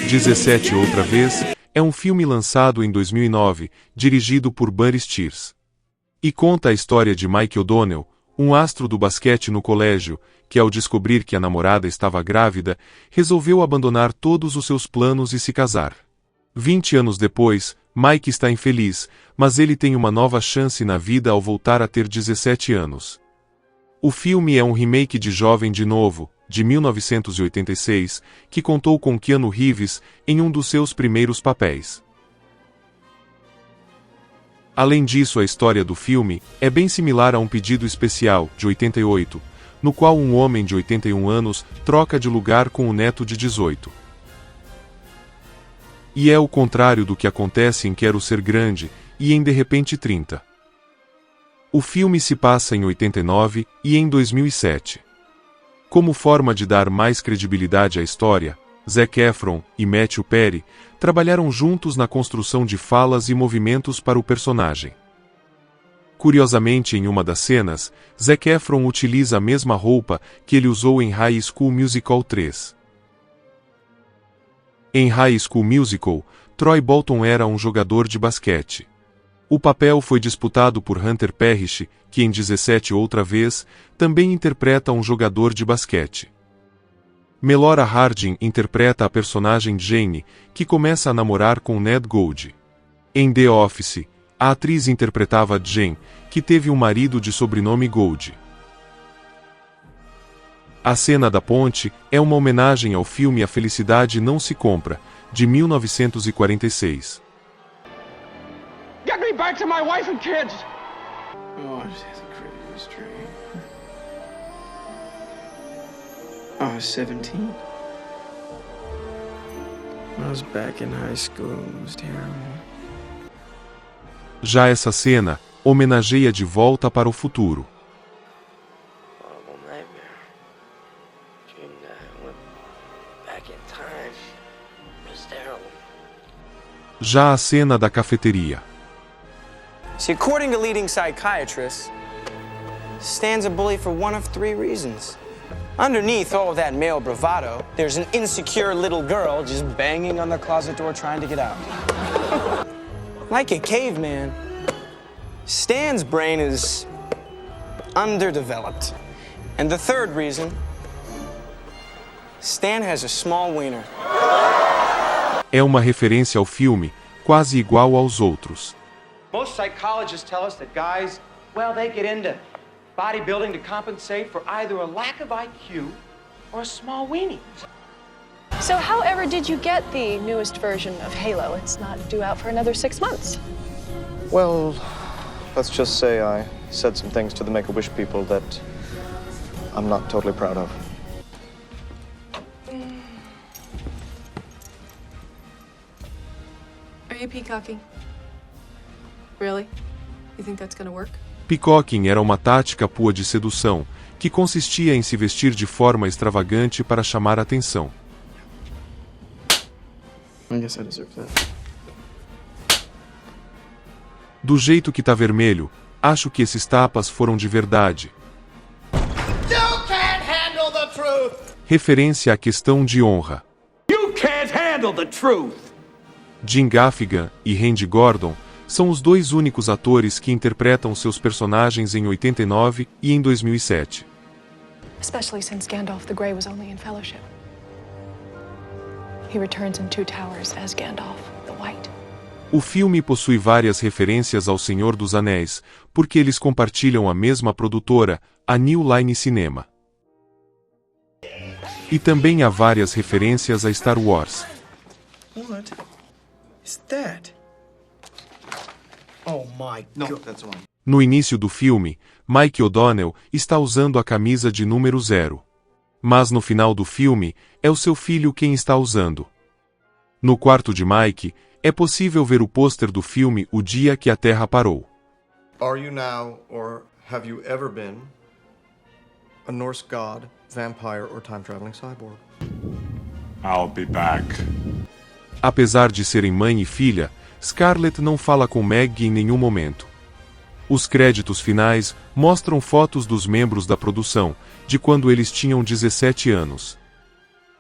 17 outra vez é um filme lançado em 2009, dirigido por Burry Shears. E conta a história de Mike O'Donnell, um astro do basquete no colégio, que ao descobrir que a namorada estava grávida, resolveu abandonar todos os seus planos e se casar. 20 anos depois, Mike está infeliz, mas ele tem uma nova chance na vida ao voltar a ter 17 anos. O filme é um remake de Jovem de Novo, de 1986, que contou com Keanu Reeves em um dos seus primeiros papéis. Além disso, a história do filme é bem similar a Um Pedido Especial, de 88, no qual um homem de 81 anos troca de lugar com o neto de 18. E é o contrário do que acontece em Quero Ser Grande e em De Repente 30. O filme se passa em 89 e em 2007. Como forma de dar mais credibilidade à história, Zac Efron e Matthew Perry trabalharam juntos na construção de falas e movimentos para o personagem. Curiosamente, em uma das cenas, Zac Efron utiliza a mesma roupa que ele usou em High School Musical 3. Em High School Musical, Troy Bolton era um jogador de basquete. O papel foi disputado por Hunter Parrish, que em 17 outra vez, também interpreta um jogador de basquete. Melora Hardin interpreta a personagem Jane, que começa a namorar com Ned Gold. Em The Office, a atriz interpretava Jen, que teve um marido de sobrenome Gold. A cena da ponte é uma homenagem ao filme A Felicidade Não Se Compra, de 1946. Get me back to my wife and kids! Oh, that's a Christmas tree. I was 17. I was back in high school. It was terrible. Já essa cena homenageia De Volta para o Futuro. Horrible nightmare. Dream that I went back in time. It was terrible. Já a cena da cafeteria. See, according to leading psychiatrists, Stan's a bully for one of three reasons. Underneath all of that male bravado, there's an insecure little girl just banging on the closet door trying to get out. Like a caveman, Stan's brain is underdeveloped. And the third reason, Stan has a small wiener. É uma referência ao filme, quase igual aos outros. Most psychologists tell us that guys, well, they get into bodybuilding to compensate for either a lack of IQ or a small weenie. So however did you get the newest version of Halo? It's not due out for another 6 months. Well, let's just say I said some things to the Make-A-Wish people that I'm not totally proud of. Are you peacocking? Really? You think that's gonna work? Peacocking era uma tática pua de sedução, que consistia em se vestir de forma extravagante para chamar a atenção. I guess I deserve that. Do jeito que tá vermelho, acho que esses tapas foram de verdade. You can't handle the truth! Referência à questão de honra. You can't handle the truth! Jim Gaffigan e Randy Gordon são os dois únicos atores que interpretam seus personagens em 89 e em 2007. Especially since Gandalf the Grey was only in Fellowship. He returns in Two Towers as Gandalf the White. O filme possui várias referências ao Senhor dos Anéis, porque eles compartilham a mesma produtora, a New Line Cinema. E também há várias referências a Star Wars. What is that? Oh my God. No, that's one. No início do filme, Mike O'Donnell está usando a camisa de número 0. Mas no final do filme, é o seu filho quem está usando. No quarto de Mike, é possível ver o pôster do filme O Dia que a Terra Parou. Are you now, or have you ever been, a Norse god, vampire, or time-traveling cyborg? I'll be back. Apesar de serem mãe e filha, Scarlett não fala com Meg em nenhum momento. Os créditos finais mostram fotos dos membros da produção, de quando eles tinham 17 anos.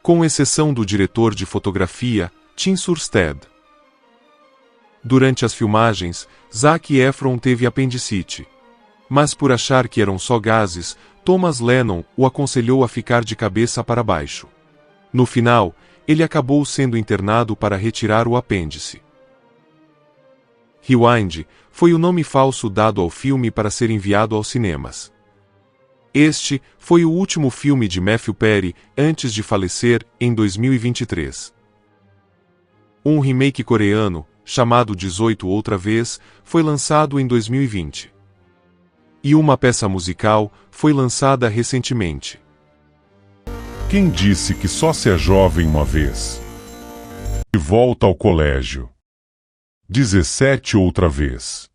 Com exceção do diretor de fotografia, Tim Surstead. Durante as filmagens, Zac Efron teve apendicite. Mas por achar que eram só gases, Thomas Lennon o aconselhou a ficar de cabeça para baixo. No final, ele acabou sendo internado para retirar o apêndice. Rewind foi o nome falso dado ao filme para ser enviado aos cinemas. Este foi o último filme de Matthew Perry antes de falecer em 2023. Um remake coreano, chamado 18 Outra Vez, foi lançado em 2020. E uma peça musical foi lançada recentemente. Quem disse que só se é jovem uma vez? De volta ao colégio. 17 outra vez.